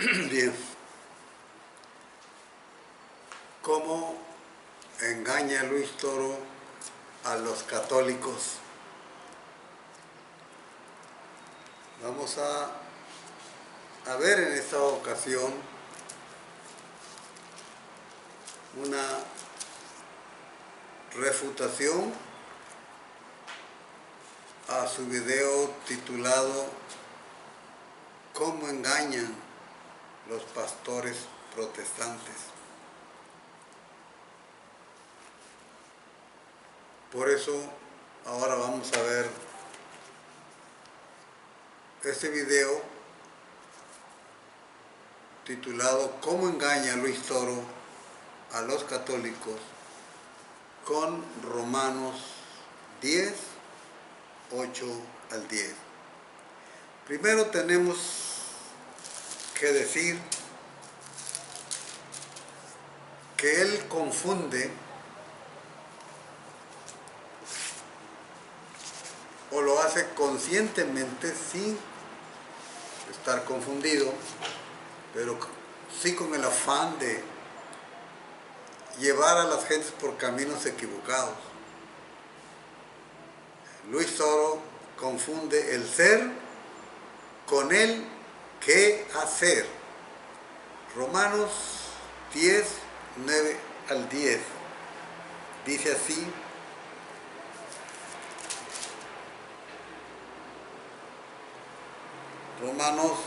Bien, ¿cómo engaña Luis Toro a los católicos? Vamos a ver en esta ocasión una refutación a su video titulado ¿Cómo engañan los pastores protestantes? Por eso ahora vamos a ver este video titulado ¿Cómo engaña Luis Toro a los católicos? Con Romanos 10, 8 al 10. Primero tenemos que decir que él confunde o lo hace conscientemente sin estar confundido, pero sí con el afán de llevar a las gentes por caminos equivocados. Luis Toro confunde el ser con el qué hacer. Romanos 10, 9 al 10. Dice así: Romanos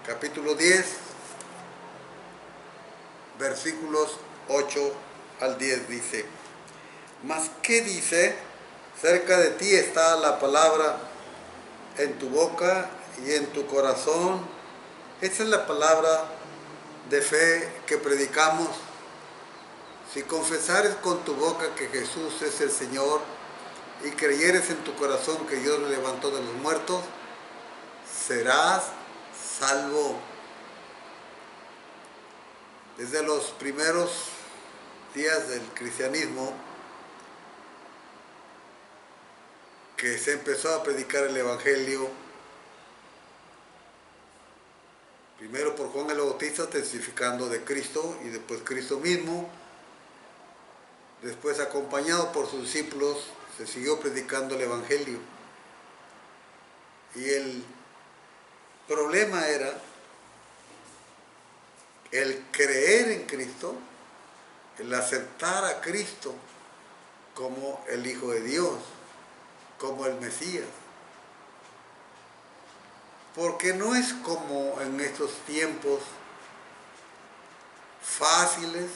capítulo 10, versículos 8 al 10 dice: Mas ¿qué dice? Cerca de ti está la palabra, en tu boca y en tu corazón. Esa es la palabra de fe que predicamos. Si confesares con tu boca que Jesús es el Señor y creyeres en tu corazón que Dios lo levantó de los muertos, serás salvo. Desde los primeros días del cristianismo, que se empezó a predicar el Evangelio, primero por Juan el Bautista testificando de Cristo y después Cristo mismo, después acompañado por sus discípulos, se siguió predicando el Evangelio. Y el problema era el creer en Cristo, el aceptar a Cristo como el Hijo de Dios, como el Mesías. Porque no es como en estos tiempos fáciles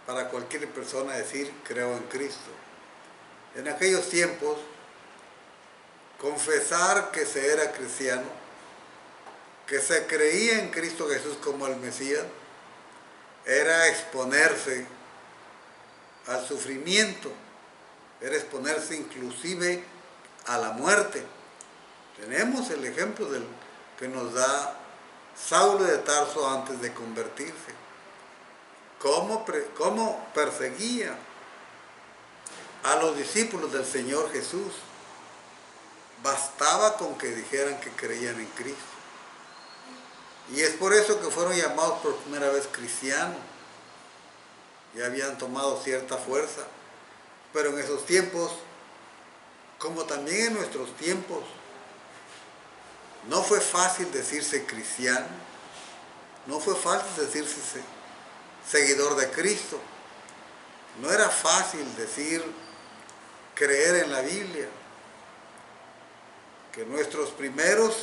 para cualquier persona decir creo en Cristo. En aquellos tiempos, confesar que se era cristiano, que se creía en Cristo Jesús como el Mesías, era exponerse al sufrimiento, era exponerse inclusive a la muerte. Tenemos el ejemplo que nos da Saulo de Tarso antes de convertirse. Cómo perseguía a los discípulos del Señor Jesús. Bastaba con que dijeran que creían en Cristo. Y es por eso que fueron llamados por primera vez cristianos. Ya habían tomado cierta fuerza. Pero en esos tiempos, como también en nuestros tiempos, no fue fácil decirse cristiano, no fue fácil decirse seguidor de Cristo, no era fácil decir creer en la Biblia, que nuestros primeros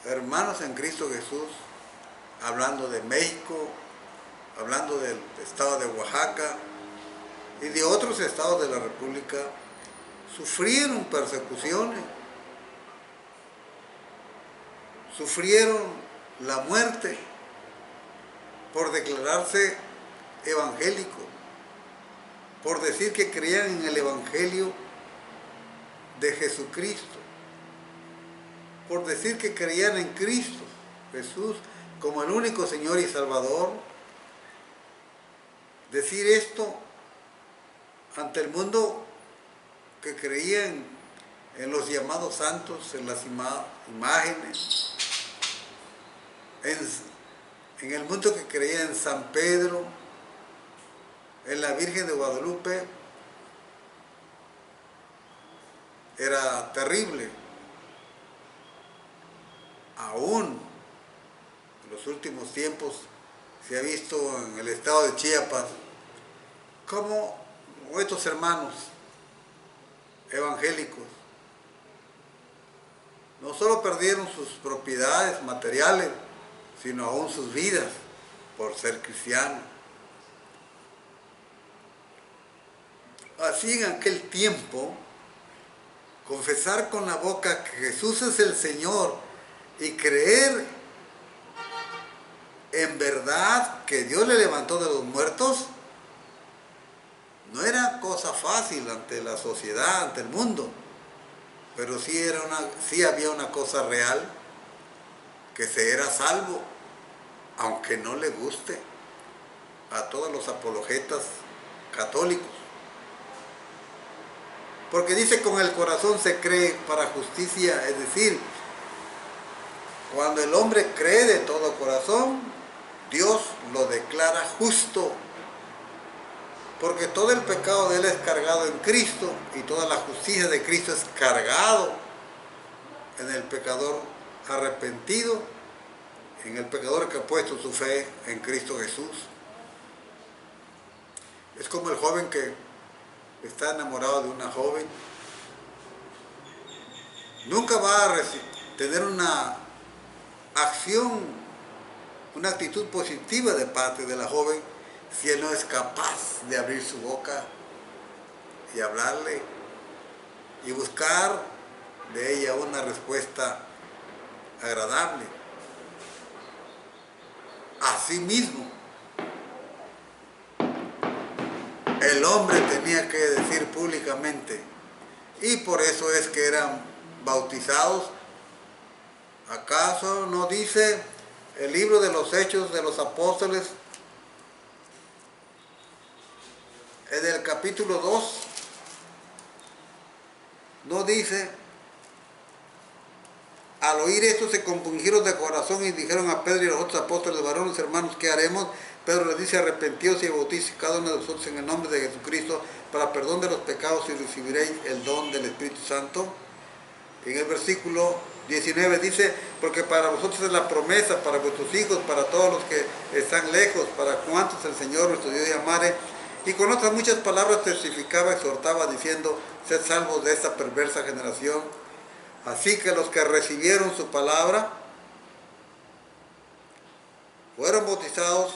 hermanos en Cristo Jesús, hablando de México, hablando del estado de Oaxaca y de otros estados de la República, sufrieron persecuciones, sufrieron la muerte por declararse evangélico, por decir que creían en el Evangelio de Jesucristo, por decir que creían en Cristo Jesús como el único Señor y Salvador. Decir esto ante el mundo que creía en los llamados santos, en las imágenes, en el mundo que creía en San Pedro, en la Virgen de Guadalupe, era terrible. Aún en los últimos tiempos se ha visto en el estado de Chiapas cómo estos hermanos evangélicos no solo perdieron sus propiedades materiales, sino aún sus vidas por ser cristianos. Así en aquel tiempo, confesar con la boca que Jesús es el Señor y creer en verdad que Dios le levantó de los muertos, no era cosa fácil ante la sociedad, ante el mundo, pero sí había una cosa real, que se era salvo, aunque no le guste a todos los apologetas católicos. Porque dice, con el corazón se cree para justicia, es decir, cuando el hombre cree de todo corazón, Dios lo declara justo, porque todo el pecado de él es cargado en Cristo y toda la justicia de Cristo es cargado en el pecador arrepentido, en el pecador que ha puesto su fe en Cristo Jesús. Es como el joven que está enamorado de una joven. Nunca va a tener una acción, una actitud positiva de parte de la joven si él no es capaz de abrir su boca y hablarle y buscar de ella una respuesta agradable. Asimismo, el hombre tenía que decir públicamente, y por eso es que eran bautizados. ¿Acaso no dice el libro de los Hechos de los Apóstoles, en el capítulo 2, no dice: al oír esto se compungieron de corazón y dijeron a Pedro y a los otros apóstoles: varones hermanos, ¿qué haremos? Pedro les dice: arrepentíos y bautícense cada uno de vosotros en el nombre de Jesucristo para perdón de los pecados y recibiréis el don del Espíritu Santo. En el versículo 19 dice: porque para vosotros es la promesa, para vuestros hijos, para todos los que están lejos, para cuantos el Señor nuestro Dios llamare. Y con otras muchas palabras testificaba, exhortaba, diciendo: sed salvos de esta perversa generación. Así que los que recibieron su palabra fueron bautizados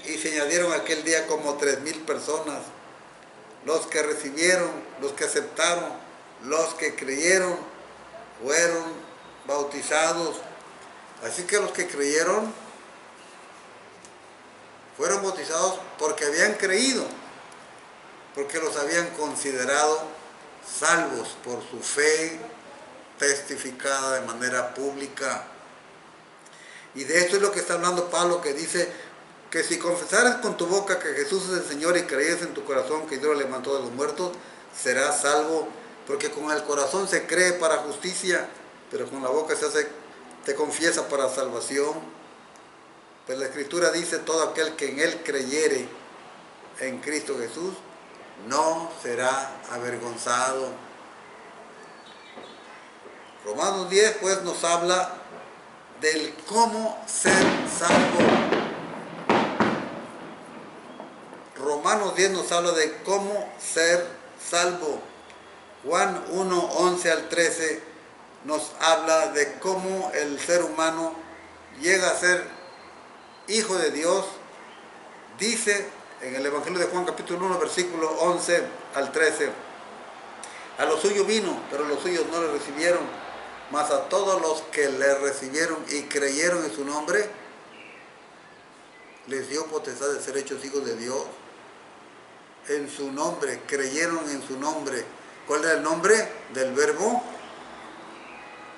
y se añadieron aquel día como 3,000 personas. Los que recibieron, los que aceptaron, los que creyeron, fueron bautizados. Así que los que creyeron fueron bautizados porque habían creído, porque los habían considerado salvos por su fe testificada de manera pública. Y de esto es lo que está hablando Pablo, que dice que si confesares con tu boca que Jesús es el Señor y creyeres en tu corazón que Dios lo levantó de los muertos, serás salvo, porque con el corazón se cree para justicia, pero con la boca te confiesa para salvación. Pues la Escritura dice: todo aquel que en Él creyere, en Cristo Jesús, no será avergonzado. Romanos 10 pues nos habla del cómo ser salvo. Romanos 10 nos habla de cómo ser salvo. Juan 1, 11 al 13 nos habla de cómo el ser humano llega a ser hijo de Dios. Dice en el Evangelio de Juan capítulo 1 versículo 11 al 13: a los suyos vino, pero los suyos no le recibieron, mas a todos los que le recibieron y creyeron en su nombre, les dio potestad de ser hechos hijos de Dios. En su nombre, creyeron en su nombre. ¿Cuál era el nombre del Verbo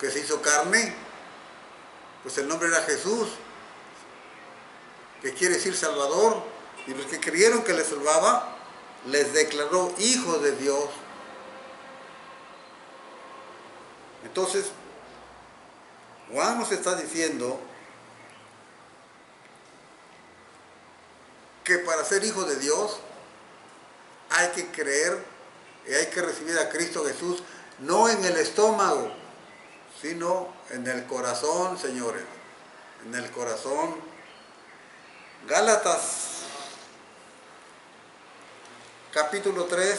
que se hizo carne? Pues el nombre era Jesús, que quiere decir Salvador. Y los que creyeron que le salvaba, les declaró hijos de Dios. Entonces, Juan nos está diciendo que para ser hijo de Dios hay que creer y hay que recibir a Cristo Jesús, no en el estómago, sino en el corazón, señores, en el corazón. Gálatas, capítulo 3,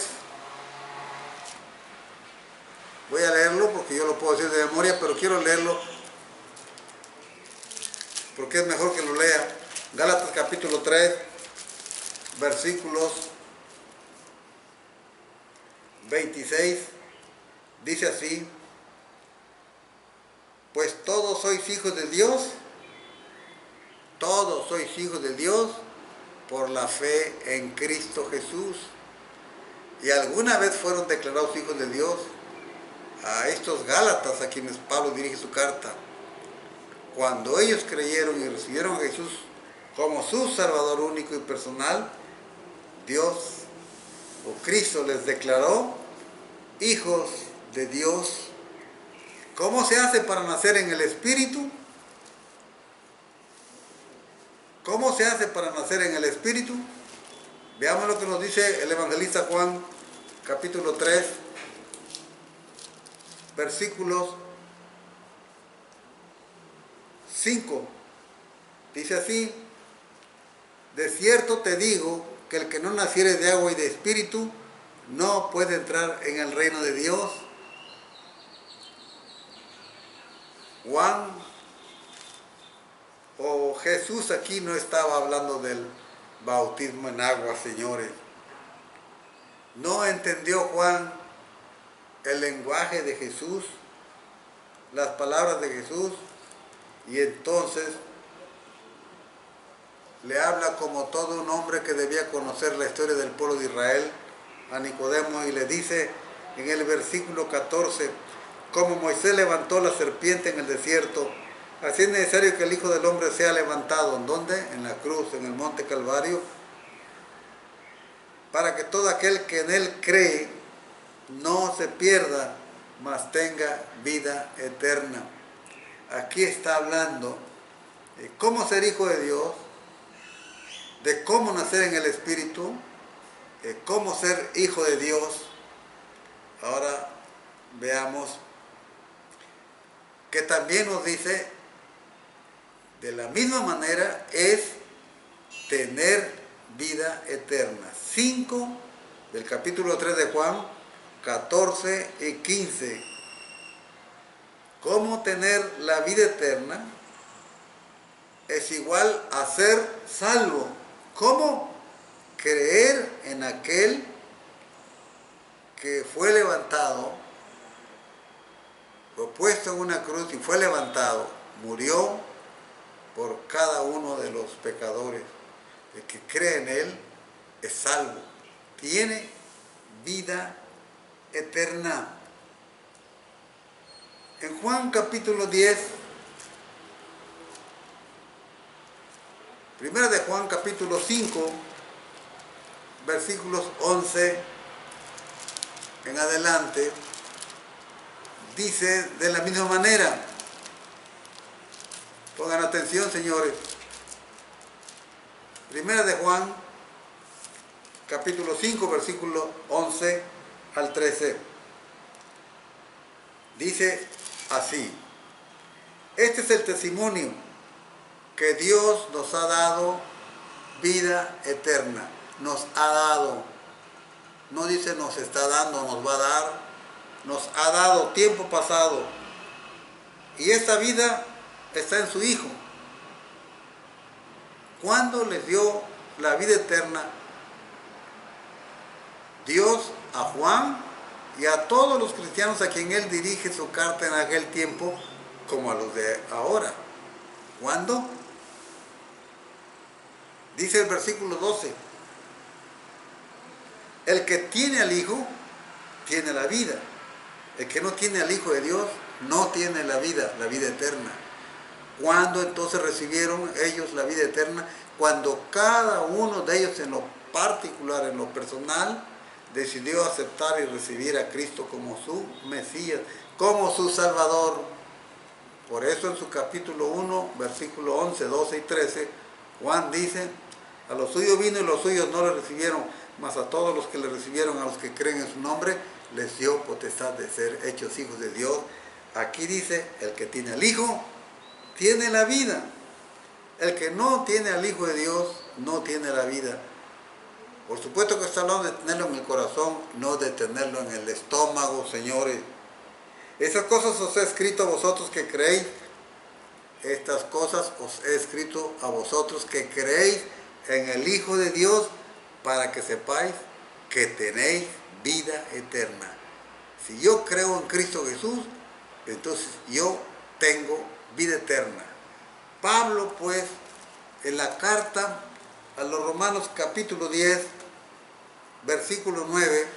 voy a leerlo porque yo lo puedo decir de memoria, pero quiero leerlo porque es mejor que lo lea. Gálatas capítulo 3, versículos 26, dice así: pues todos sois hijos de Dios, todos sois hijos de Dios por la fe en Cristo Jesús. Y alguna vez fueron declarados hijos de Dios a estos Gálatas a quienes Pablo dirige su carta. Cuando ellos creyeron y recibieron a Jesús como su Salvador único y personal, Dios o Cristo les declaró hijos de Dios. ¿Cómo se hace para nacer en el Espíritu? ¿Cómo se hace para nacer en el Espíritu? Veamos lo que nos dice el evangelista Juan, capítulo 3, versículos 5. Dice así: de cierto te digo que el que no naciere de agua y de espíritu no puede entrar en el reino de Dios. Juan o Jesús aquí no estaba hablando del bautismo en agua, señores. No entendió Juan el lenguaje de Jesús, las palabras de Jesús, y entonces le habla como todo un hombre que debía conocer la historia del pueblo de Israel a Nicodemo, y le dice en el versículo 14: como Moisés levantó la serpiente en el desierto, así es necesario que el Hijo del Hombre sea levantado. ¿En dónde? En la cruz, en el monte Calvario, para que todo aquel que en él cree no se pierda, mas tenga vida eterna. Aquí está hablando de cómo ser hijo de Dios, de cómo nacer en el Espíritu, de cómo ser hijo de Dios. Ahora veamos que también nos dice, de la misma manera, es tener vida eterna. 5 del capítulo 3 de Juan, 14 y 15. ¿Cómo tener la vida eterna? Es igual a ser salvo. ¿Cómo? Creer en aquel que fue levantado, fue puesto en una cruz y fue levantado, murió por cada uno de los pecadores. El que cree en él es salvo, tiene vida eterna. En Juan capítulo 10, primera de Juan capítulo 5, versículos 11 en adelante, dice de la misma manera. Pongan atención, señores. Primera de Juan, capítulo 5, versículo 11 al 13. Dice así: este es el testimonio, que Dios nos ha dado vida eterna. Nos ha dado. No dice nos está dando, nos va a dar. Nos ha dado, tiempo pasado. Y esta vida está en su Hijo. ¿Cuándo les dio la vida eterna Dios a Juan y a todos los cristianos a quien él dirige su carta en aquel tiempo, como a los de ahora? ¿Cuándo? Dice el versículo 12: el que tiene al Hijo tiene la vida. El que no tiene al Hijo de Dios no tiene la vida eterna. ¿Cuándo entonces recibieron ellos la vida eterna? Cuando cada uno de ellos en lo particular, en lo personal, decidió aceptar y recibir a Cristo como su Mesías, como su Salvador. Por eso en su capítulo 1, versículo 11, 12 y 13, Juan dice: a los suyos vino y los suyos no le recibieron, mas a todos los que le recibieron, a los que creen en su nombre, les dio potestad de ser hechos hijos de Dios. Aquí dice: el que tiene al Hijo, tiene la vida. El que no tiene al Hijo de Dios, no tiene la vida. Por supuesto que está hablando de tenerlo en el corazón, no de tenerlo en el estómago, señores. Esas cosas os he escrito a vosotros que creéis. Estas cosas os he escrito a vosotros que creéis en el Hijo de Dios, para que sepáis que tenéis vida eterna. Si yo creo en Cristo Jesús, entonces yo tengo vida eterna. Pablo, pues, en la carta a los Romanos capítulo 10, versículo 9,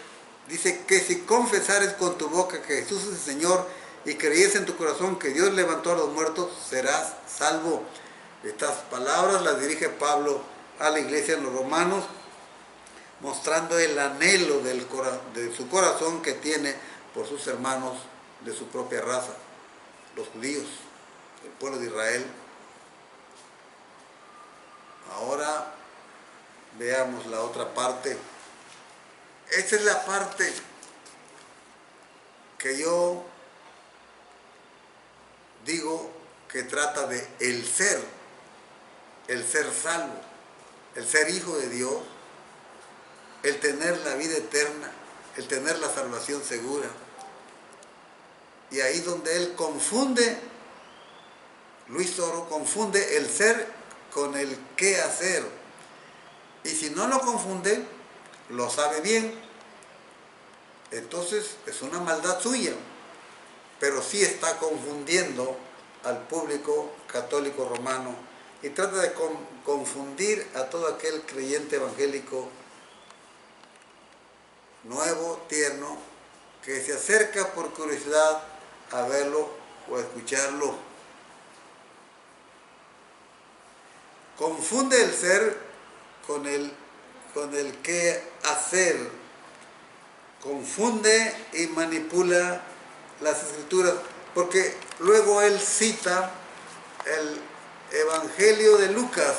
dice que si confesares con tu boca que Jesús es el Señor y creyes en tu corazón que Dios levantó a los muertos, serás salvo. Estas palabras las dirige Pablo a la iglesia de los romanos, mostrando el anhelo de su corazón que tiene por sus hermanos de su propia raza, los judíos, el pueblo de Israel. Ahora veamos la otra parte. Esta es la parte que yo digo que trata de el ser salvo, el ser hijo de Dios, el tener la vida eterna, el tener la salvación segura. Y ahí donde él confunde, Luis Toro confunde el ser con el qué hacer. Y si no lo confunde, lo sabe bien, entonces es una maldad suya, pero sí está confundiendo al público católico romano y trata de confundir a todo aquel creyente evangélico nuevo, tierno, que se acerca por curiosidad a verlo o a escucharlo. Confunde el ser con el qué hacer. Confunde y manipula las escrituras, porque luego él cita el Evangelio de Lucas,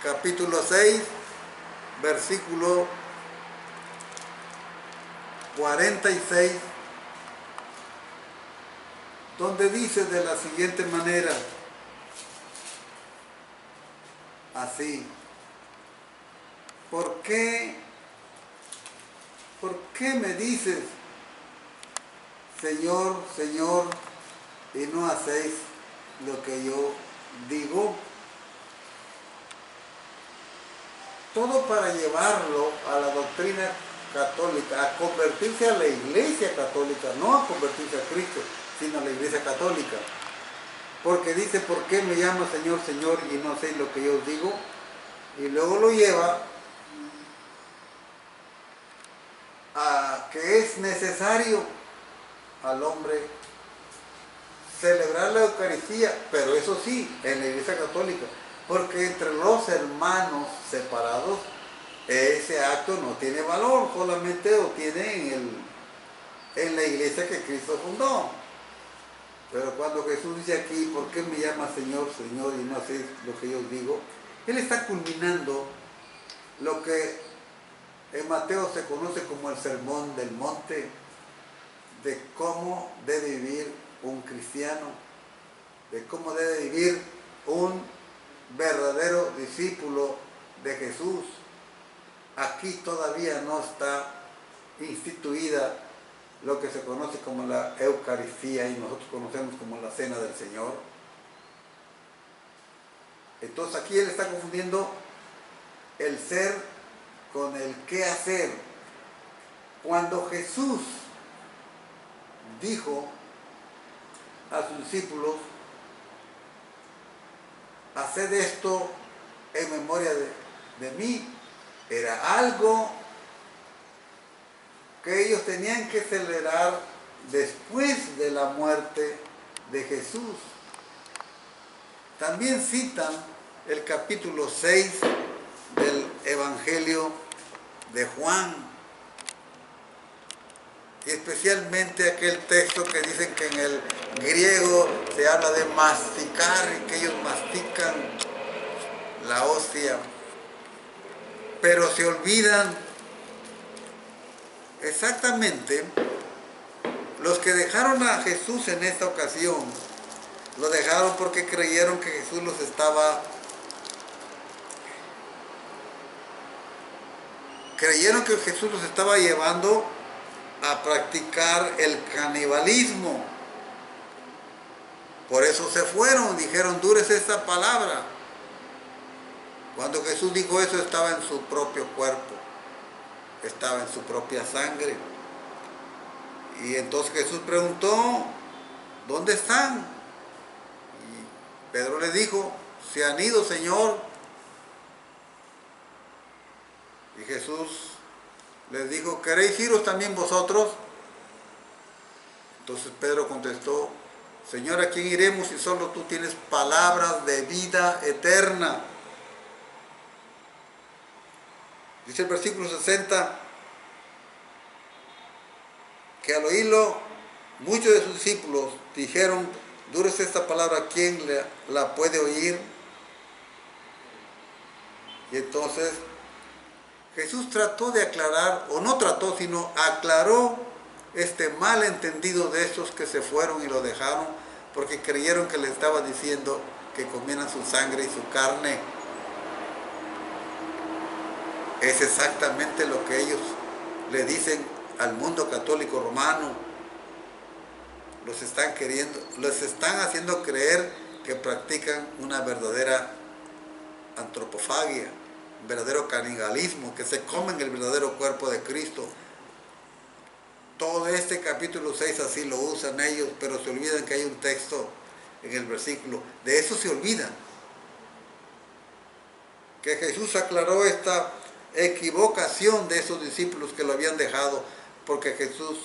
capítulo 6, versículo 46, donde dice de la siguiente manera, así: ¿Por qué me dices, Señor, Señor, y no hacéis lo que yo digo? Todo para llevarlo a la doctrina católica, a convertirse a la iglesia católica, no a convertirse a Cristo, sino a la iglesia católica. Porque dice: ¿por qué me llamas Señor, Señor, y no hacéis lo que yo os digo? Y luego lo lleva a que es necesario al hombre celebrar la Eucaristía, pero eso sí, en la iglesia católica, porque entre los hermanos separados ese acto no tiene valor, solamente lo tiene en la iglesia que Cristo fundó. Pero cuando Jesús dice aquí: ¿por qué me llamas Señor, Señor, y no hacéis lo que yo os digo?, él está culminando lo que en Mateo se conoce como el Sermón del Monte, de cómo debe vivir un cristiano, de cómo debe vivir un verdadero discípulo de Jesús. Aquí todavía no está instituida lo que se conoce como la Eucaristía y nosotros conocemos como la Cena del Señor. Entonces aquí él está confundiendo el ser con el qué hacer. Cuando Jesús dijo a sus discípulos: haced esto en memoria de mí, era algo que ellos tenían que celebrar después de la muerte de Jesús. También citan el capítulo 6 del Evangelio de Juan. y especialmente aquel texto que dicen que en el griego se habla de masticar y que ellos mastican la hostia, pero se olvidan exactamente los que dejaron a Jesús en esta ocasión. Lo dejaron porque creyeron que Jesús los estaba llevando a practicar el canibalismo. Por eso se fueron, dijeron, dúrese esta palabra. Cuando Jesús dijo eso, estaba en su propio cuerpo, estaba en su propia sangre. Y entonces Jesús preguntó, ¿dónde están? Y Pedro le dijo, se han ido, Señor. Y Jesús les dijo, ¿queréis iros también vosotros? Entonces Pedro contestó, Señor, ¿a quién iremos si solo tú tienes palabras de vida eterna? Dice el versículo 60, que al oírlo, muchos de sus discípulos dijeron, dúrese esta palabra, ¿quién la puede oír? Y entonces Jesús trató de aclarar, o no trató, sino aclaró este malentendido de estos que se fueron y lo dejaron, porque creyeron que le estaba diciendo que comieran su sangre y su carne. Es exactamente lo que ellos le dicen al mundo católico romano. Los están haciendo creer que practican una verdadera antropofagia, un verdadero canibalismo, que se comen el verdadero cuerpo de Cristo. Todo este capítulo 6 así lo usan ellos, pero se olvidan que hay un texto en el versículo. De eso se olvidan. Que Jesús aclaró esta equivocación de esos discípulos que lo habían dejado, porque Jesús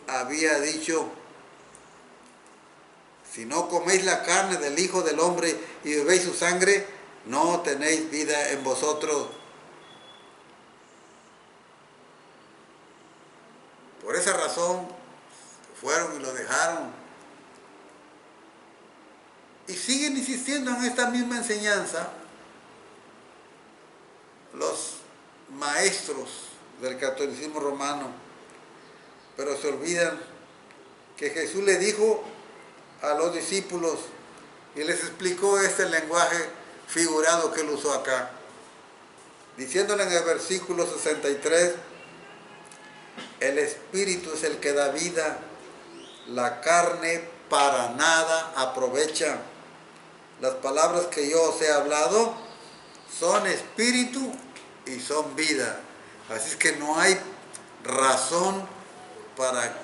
había dicho, si no coméis la carne del Hijo del Hombre y bebéis su sangre, no tenéis vida en vosotros. Por esa razón fueron y lo dejaron. Y siguen insistiendo en esta misma enseñanza los maestros del catolicismo romano, pero se olvidan que Jesús le dijo a los discípulos y les explicó este lenguaje figurado que él usó acá, diciéndole en el versículo 63, el espíritu es el que da vida, la carne para nada aprovecha. Las palabras que yo os he hablado son espíritu y son vida. Así es que no hay razón para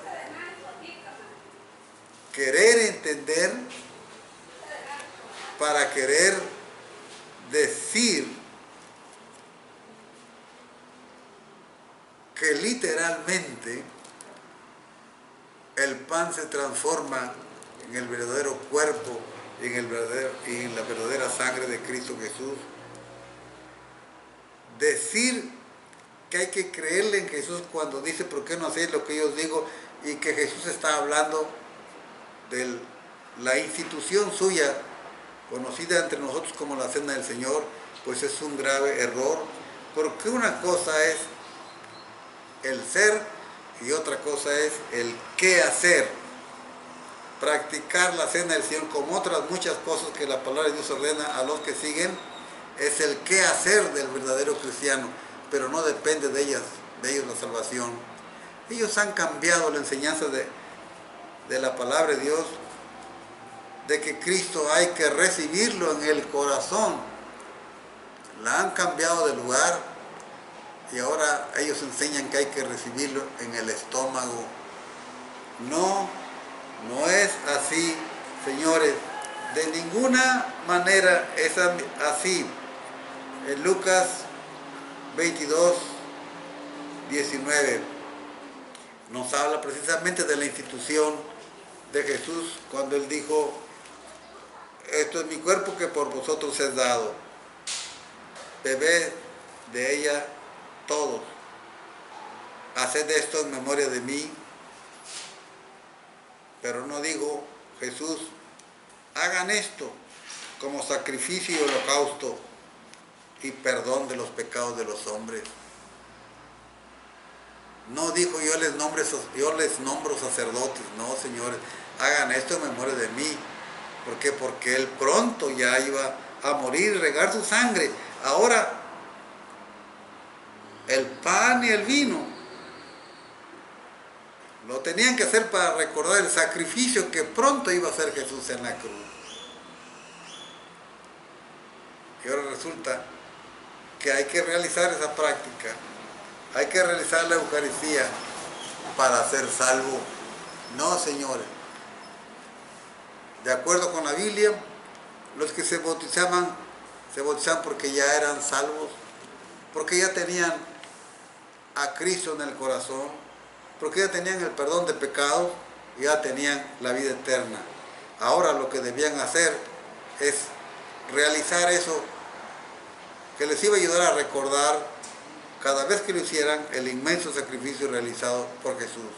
querer entender, para querer decir que literalmente el pan se transforma en el verdadero cuerpo y en la verdadera sangre de Cristo Jesús. Decir que hay que creerle en Jesús cuando dice, ¿por qué no hacéis lo que yo os digo? Y que Jesús está hablando de la institución suya, conocida entre nosotros como la Cena del Señor, pues es un grave error, porque una cosa es el ser y otra cosa es el qué hacer. Practicar la Cena del Señor, como otras muchas cosas que la palabra de Dios ordena a los que siguen, es el qué hacer del verdadero cristiano, pero no depende de ellos la salvación. Ellos han cambiado la enseñanza de la palabra de Dios, de que Cristo hay que recibirlo en el corazón. La han cambiado de lugar y ahora ellos enseñan que hay que recibirlo en el estómago. No es así, señores. De ninguna manera es así. En Lucas 22, 19 nos habla precisamente de la institución de Jesús cuando él dijo, esto es mi cuerpo que por vosotros es dado, bebed de ella todos, haced esto en memoria de mí. Pero no dijo Jesús, hagan esto como sacrificio y holocausto y perdón de los pecados de los hombres. No dijo yo les nombro sacerdotes. No, señores, hagan esto en memoria de mí. ¿Por qué? Porque Él pronto ya iba a morir y regar su sangre. Ahora, el pan y el vino lo tenían que hacer para recordar el sacrificio que pronto iba a hacer Jesús en la cruz. Y ahora resulta que hay que realizar esa práctica, hay que realizar la Eucaristía para ser salvo. No, señores. De acuerdo con la Biblia, los que se bautizaban porque ya eran salvos, porque ya tenían a Cristo en el corazón, porque ya tenían el perdón de pecados y ya tenían la vida eterna. Ahora lo que debían hacer es realizar eso que les iba a ayudar a recordar cada vez que lo hicieran el inmenso sacrificio realizado por Jesús.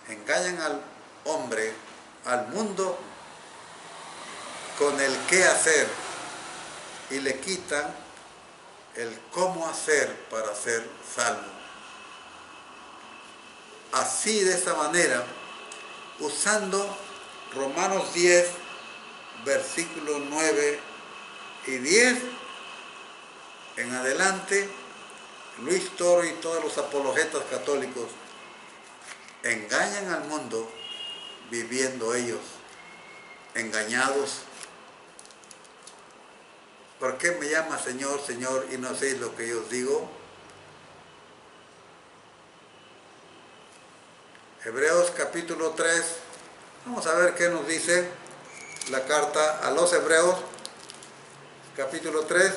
Engañan al hombre, al mundo, con el qué hacer y le quitan el cómo hacer para ser salvo. Así, de esta manera, usando Romanos 10, versículos 9 y 10, en adelante, Luis Toro y todos los apologetas católicos engañan al mundo viviendo ellos engañados. ¿Por qué me llama Señor, Señor y no hacéis lo que yo os digo? Hebreos capítulo 3, vamos a ver qué nos dice la carta a los Hebreos, capítulo 3.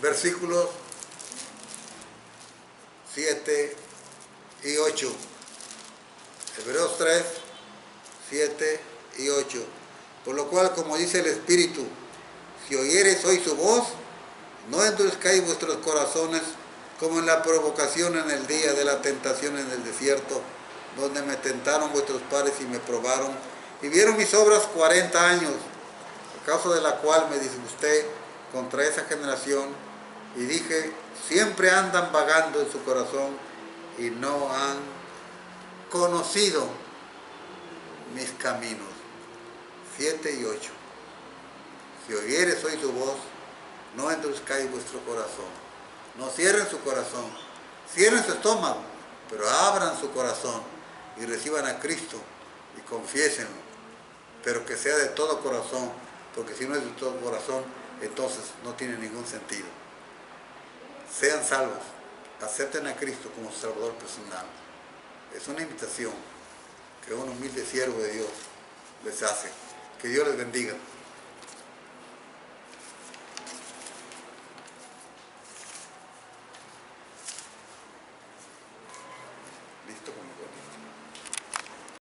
Versículos 7 y 8. Hebreos 3, 7 y 8. Por lo cual, como dice el Espíritu, si oyereis hoy su voz, no endurezcáis vuestros corazones como en la provocación en el día de la tentación en el desierto, donde me tentaron vuestros padres y me probaron, y vieron mis obras 40 años, a causa de la cual me disgusté contra esa generación, y dije, siempre andan vagando en su corazón, y no han conocido mis caminos. 7 y 8. Si oyeres hoy su voz, no endurezcáis vuestro corazón. No cierren su corazón, cierren su estómago, pero abran su corazón y reciban a Cristo y confiésenlo, pero que sea de todo corazón, porque si no es de todo corazón, entonces no tiene ningún sentido. Sean salvos, acepten a Cristo como su Salvador personal. Es una invitación que un humilde siervo de Dios les hace. Que Dios les bendiga.